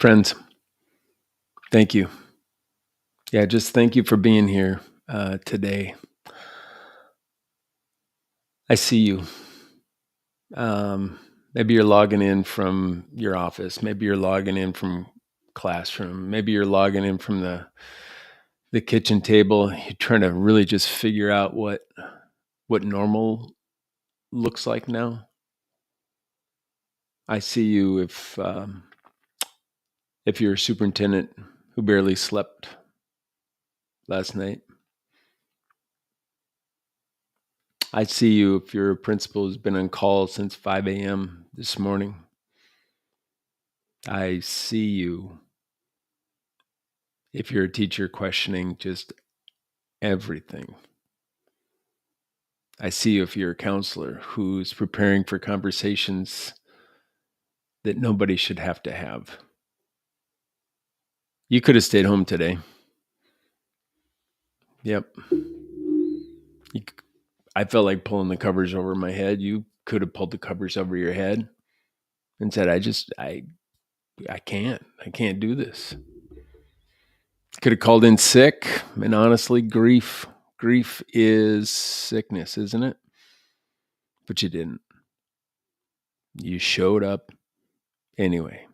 Friends, thank you. Yeah, just thank you for being here today. I see you. Maybe you're logging in from your office. Maybe you're logging in from classroom. Maybe you're logging in from the kitchen table. You're trying to really just figure out what normal looks like now. I see you if you're a superintendent who barely slept last night. I see you if you're a principal who's been on call since 5 a.m. this morning. I see you if you're a teacher questioning just everything. I see you if you're a counselor who's preparing for conversations that nobody should have to have. You could have stayed home today. Yep. I felt like pulling the covers over my head. You could have pulled the covers over your head and said, I can't do this. Could have called in sick, and honestly, grief is sickness, isn't it? But you didn't. You showed up anyway,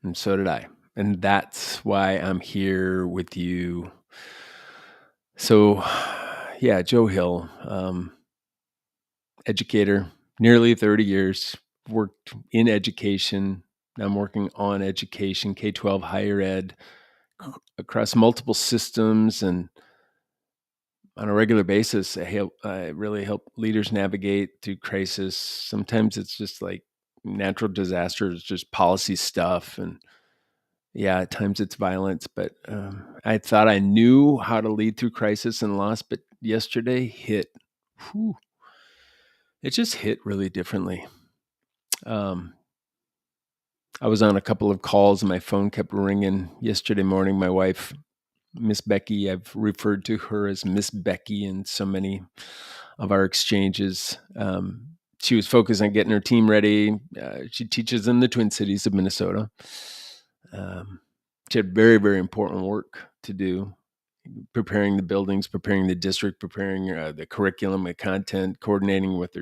and so did I. And that's why I'm here with you. So, yeah, Joe Hill, educator, nearly 30 years, worked in education. Now I'm working on education, K-12 higher ed, across multiple systems, and on a regular basis, I really help leaders navigate through crisis. Sometimes it's just like natural disasters, just policy stuff, and yeah, at times it's violence. But I thought I knew how to lead through crisis and loss, but yesterday hit. Whew, it just hit really differently. Um, I was on a couple of calls, and my phone kept ringing. Yesterday morning, my wife, Miss Becky, I've referred to her as Miss Becky in so many of our exchanges. She was focused on getting her team ready. She teaches in the Twin Cities of Minnesota. She had very, very important work to do, preparing the buildings, preparing the district, preparing the curriculum, the content, coordinating with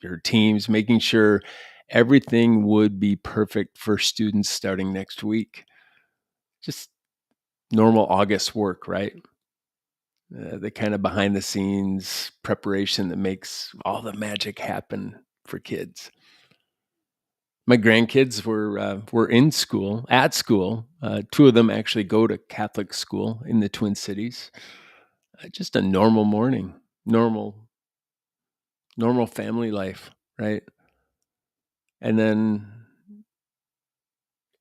her teams, making sure everything would be perfect for students starting next week. Just normal August work, right? The kind of behind the scenes preparation that makes all the magic happen for kids. My grandkids were in school, at school. Two of them actually go to Catholic school in the Twin Cities. Just a normal morning, normal family life, right? And then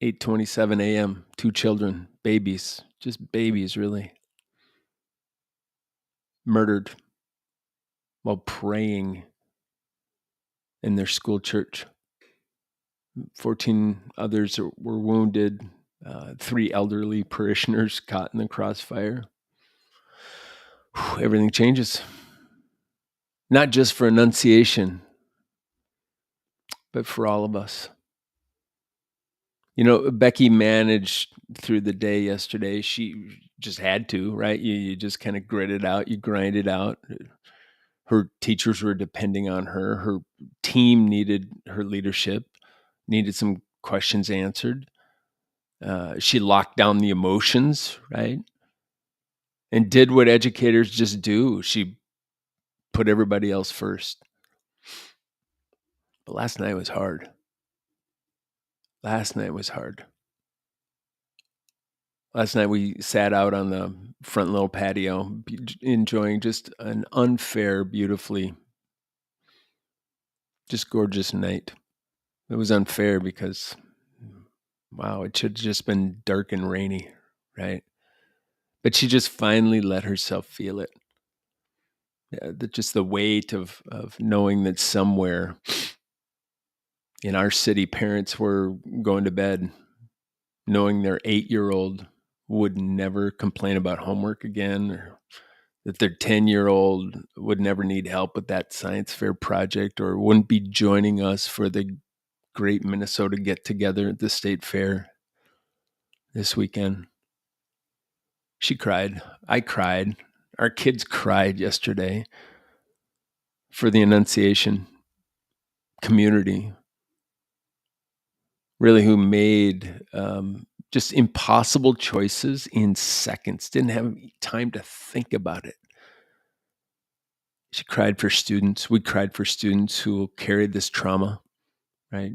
8:27 a.m., two children, babies, just babies, really, murdered while praying in their school church. 14 others were wounded. Three elderly parishioners caught in the crossfire. Everything changes. Not just for Annunciation, but for all of us. You know, Becky managed through the day yesterday. She just had to, right? You just kind of grit it out. You grind it out. Her teachers were depending on her. Her team needed her leadership, needed some questions answered. She locked down the emotions, right? And did what educators just do. She put everybody else first. But last night was hard. Last night we sat out on the front little patio, enjoying just an unfair, beautifully, just gorgeous night. It was unfair because, wow, it should have just been dark and rainy, right? But she just finally let herself feel it. Yeah, just the weight of knowing that somewhere in our city, parents were going to bed knowing their 8-year-old would never complain about homework again, or that their 10-year-old would never need help with that science fair project, or wouldn't be joining us for the great Minnesota get together at the state fair. this weekend. She cried. I cried. Our kids cried yesterday for the Annunciation community, really, who made just impossible choices in seconds, didn't have time to think about it. She cried for students. We cried for students who carried this trauma, right?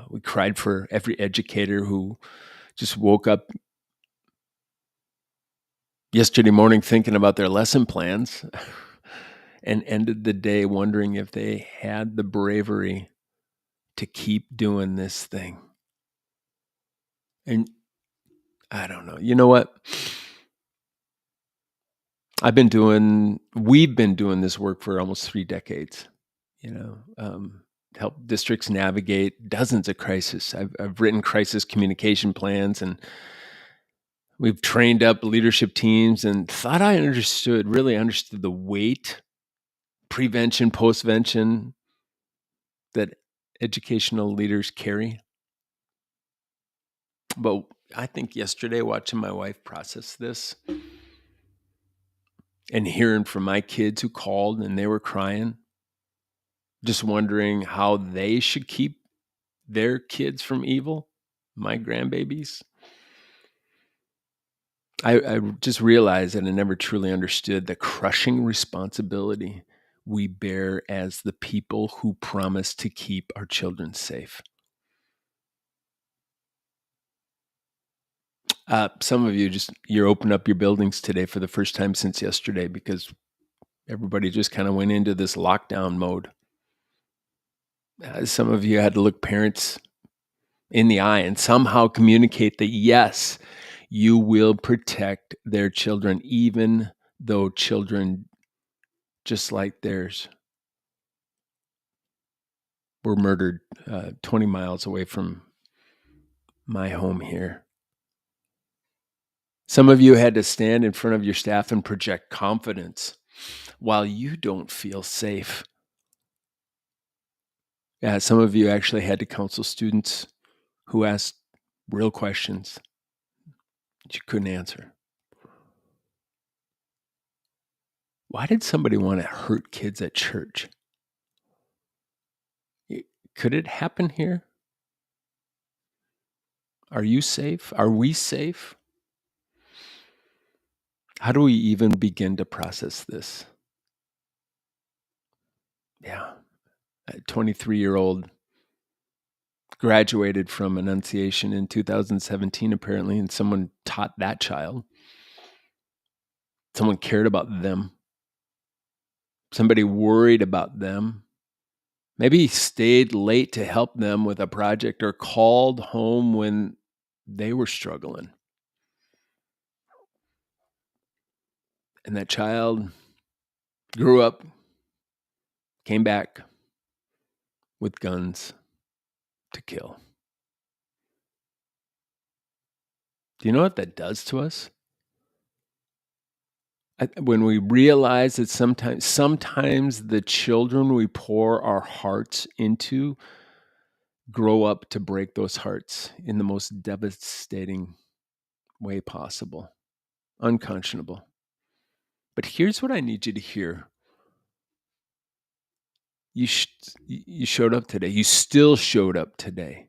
We cried for every educator who just woke up yesterday morning thinking about their lesson plans and ended the day wondering if they had the bravery to keep doing this thing. And I don't know. You know what? We've been doing this work for almost 3 decades, help districts navigate dozens of crises. I've written crisis communication plans, and we've trained up leadership teams, and thought I really understood the weight, prevention, postvention that educational leaders carry. But I think yesterday, watching my wife process this and hearing from my kids who called and they were crying, just wondering how they should keep their kids from evil, my grandbabies. I just realized that I never truly understood the crushing responsibility we bear as the people who promise to keep our children safe. Some of you you're opening up your buildings today for the first time since yesterday because everybody just kind of went into this lockdown mode. Some of you had to look parents in the eye and somehow communicate that, yes, you will protect their children, even though children just like theirs were murdered 20 miles away from my home here. Some of you had to stand in front of your staff and project confidence while you don't feel safe. Yeah, some of you actually had to counsel students who asked real questions that you couldn't answer. Why did somebody want to hurt kids at church? Could it happen here? Are you safe? Are we safe? How do we even begin to process this? Yeah, a 23-year-old graduated from Annunciation in 2017, apparently, and someone taught that child. Someone cared about them. Somebody worried about them. Maybe stayed late to help them with a project or called home when they were struggling. And that child grew up, came back with guns to kill. Do you know what that does to us? When we realize that sometimes the children we pour our hearts into grow up to break those hearts in the most devastating way possible, unconscionable. But here's what I need you to hear. You showed up today. You still showed up today.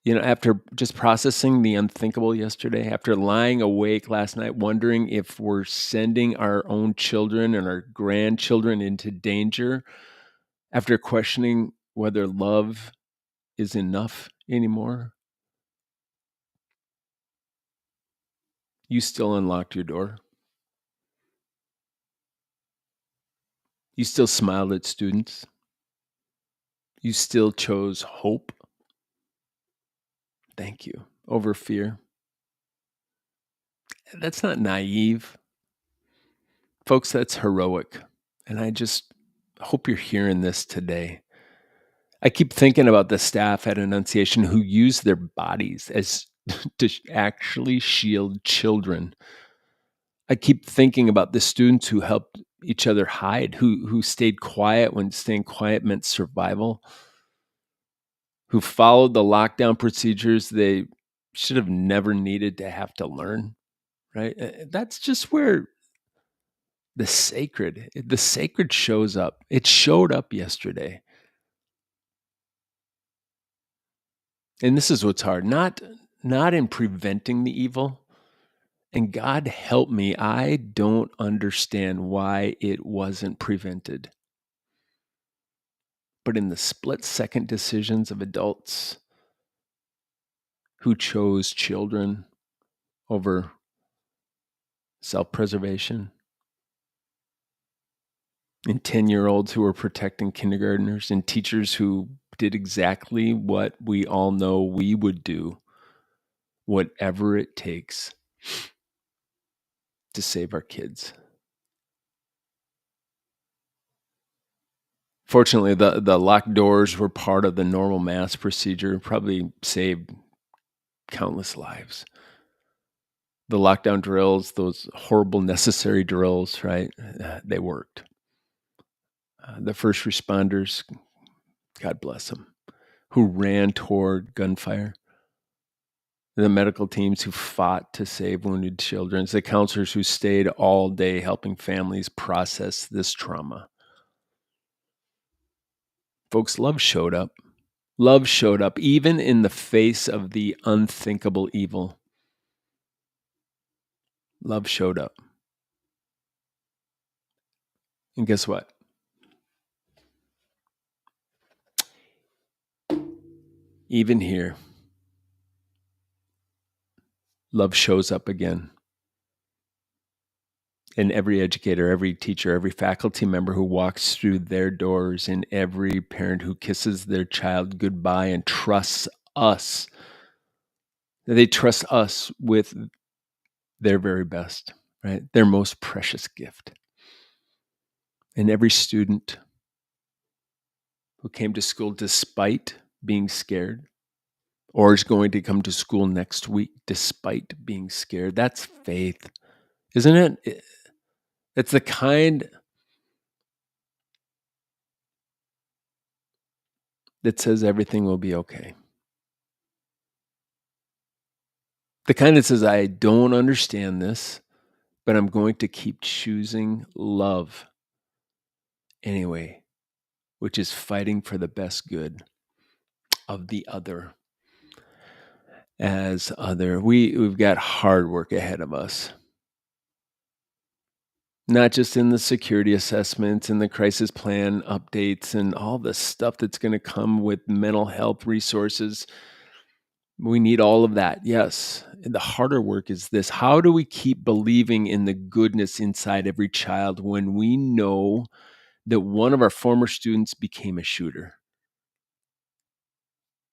After just processing the unthinkable yesterday, after lying awake last night, wondering if we're sending our own children and our grandchildren into danger, after questioning whether love is enough anymore, you still unlocked your door. You still smiled at students. You still chose hope. Thank you. Over fear. That's not naive. Folks, that's heroic. And I just hope you're hearing this today. I keep thinking about the staff at Annunciation who use their bodies as to actually shield children. I keep thinking about the students who helped each other hide, who stayed quiet when staying quiet meant survival, who followed the lockdown procedures they should have never needed to have to learn, right? That's just where the sacred shows up. It showed up yesterday. And this is what's hard, not in preventing the evil. And God help me, I don't understand why it wasn't prevented. But in the split-second decisions of adults who chose children over self-preservation, and 10-year-olds who were protecting kindergartners, and teachers who did exactly what we all know we would do, whatever it takes to save our kids. Fortunately, the locked doors were part of the normal mass procedure, probably saved countless lives. The lockdown drills, those horrible necessary drills, right? They worked. The first responders, God bless them, who ran toward gunfire. The medical teams who fought to save wounded children, the counselors who stayed all day helping families process this trauma. Folks, love showed up. Love showed up even in the face of the unthinkable evil. Love showed up. And guess what? Even here, love shows up again. And every educator, every teacher, every faculty member who walks through their doors, and every parent who kisses their child goodbye and trusts us. They trust us with their very best, right? Their most precious gift. And every student who came to school despite being scared, or is going to come to school next week despite being scared. That's faith, isn't it? It's the kind that says everything will be okay. The kind that says, I don't understand this, but I'm going to keep choosing love anyway, which is fighting for the best good of the other as other. We've got hard work ahead of us. Not just in the security assessments and the crisis plan updates and all the stuff that's going to come with mental health resources. We need all of that, yes. And the harder work is this. How do we keep believing in the goodness inside every child when we know that one of our former students became a shooter?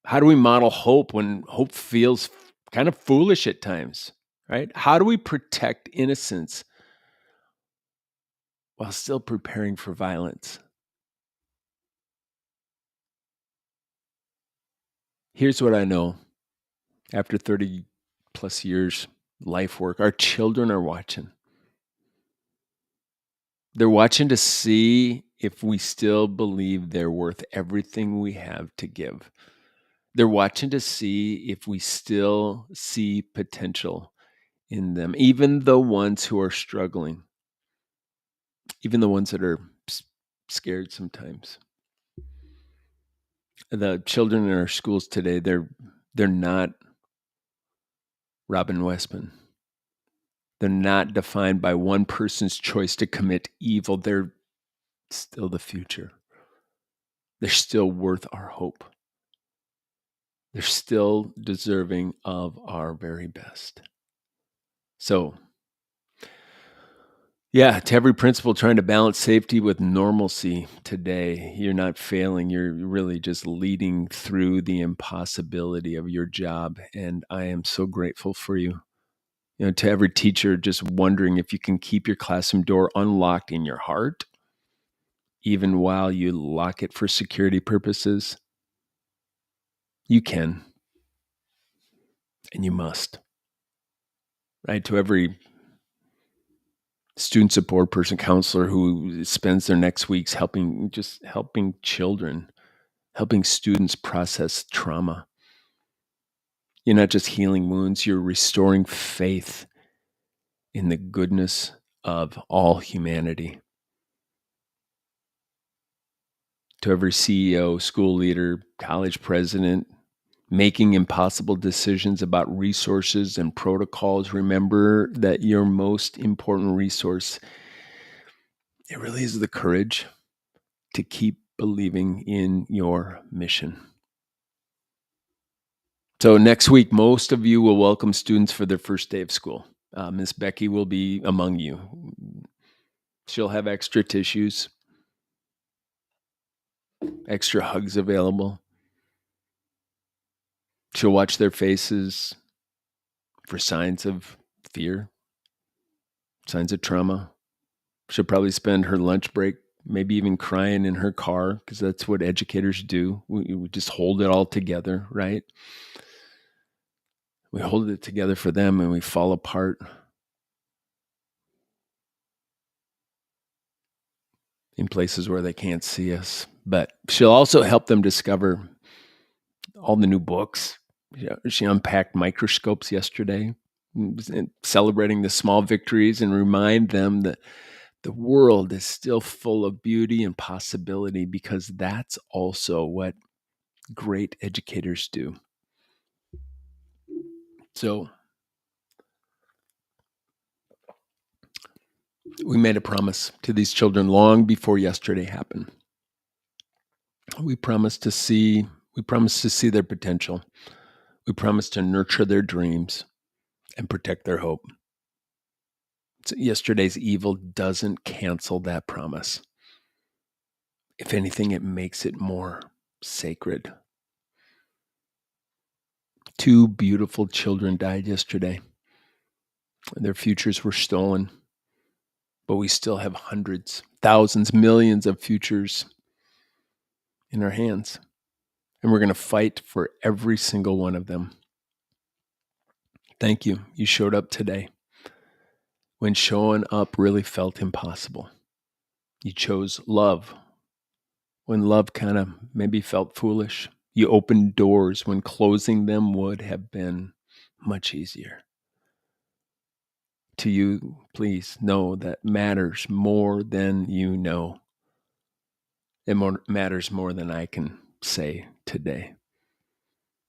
How do we model hope when hope feels kind of foolish at times, right? How do we protect innocence while still preparing for violence? Here's what I know after 30 plus years life work. Our children are watching. They're watching to see if we still believe they're worth everything we have to give. They're watching to see if we still see potential in them, even the ones who are struggling, even the ones that are scared sometimes. The children in our schools today, they're not Robin Westman. They're not defined by one person's choice to commit evil. They're still the future. They're still worth our hope. They're still deserving of our very best. So, yeah, to every principal trying to balance safety with normalcy today, you're not failing. You're really just leading through the impossibility of your job. And I am so grateful for you. To every teacher just wondering if you can keep your classroom door unlocked in your heart, even while you lock it for security purposes. You can, and you must. Right? To every student support person, counselor who spends their next weeks helping children, helping students process trauma. You're not just healing wounds, you're restoring faith in the goodness of all humanity. To every CEO, school leader, college president, making impossible decisions about resources and protocols, remember that your most important resource, it really is the courage to keep believing in your mission. So next week, most of you will welcome students for their first day of school. Miss Becky will be among you. She'll have extra tissues, extra hugs available. She'll watch their faces for signs of fear, signs of trauma. She'll probably spend her lunch break maybe even crying in her car, because that's what educators do. We just hold it all together, right? We hold it together for them and we fall apart in places where they can't see us. But she'll also help them discover all the new books. She unpacked microscopes yesterday, and celebrating the small victories, and remind them that the world is still full of beauty and possibility, because that's also what great educators do. So we made a promise to these children long before yesterday happened. We promised to see their potential. We promised to nurture their dreams and protect their hope. So yesterday's evil doesn't cancel that promise. If anything, it makes it more sacred. 2 beautiful children died yesterday. Their futures were stolen, but we still have hundreds, thousands, millions of futures in our hands. And we're going to fight for every single one of them. Thank you. You showed up today when showing up really felt impossible. You chose love when love kind of maybe felt foolish. You opened doors when closing them would have been much easier. To you, please know that matters more than you know. It matters more than I can say today.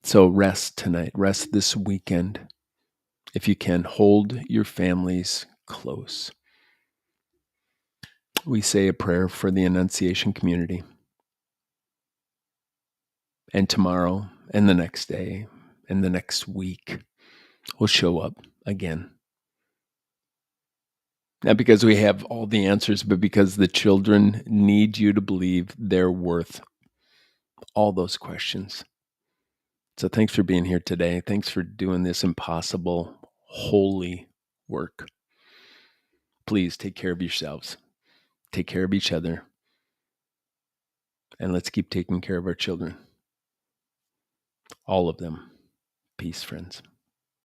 So rest tonight, rest this weekend. If you can, hold your families close. We say a prayer for the Annunciation community. And tomorrow, and the next day, and the next week, we'll show up again. Not because we have all the answers, but because the children need you to believe they're worth all those questions. So thanks for being here today. Thanks for doing this impossible, holy work. Please take care of yourselves. Take care of each other. And let's keep taking care of our children. All of them. Peace, friends.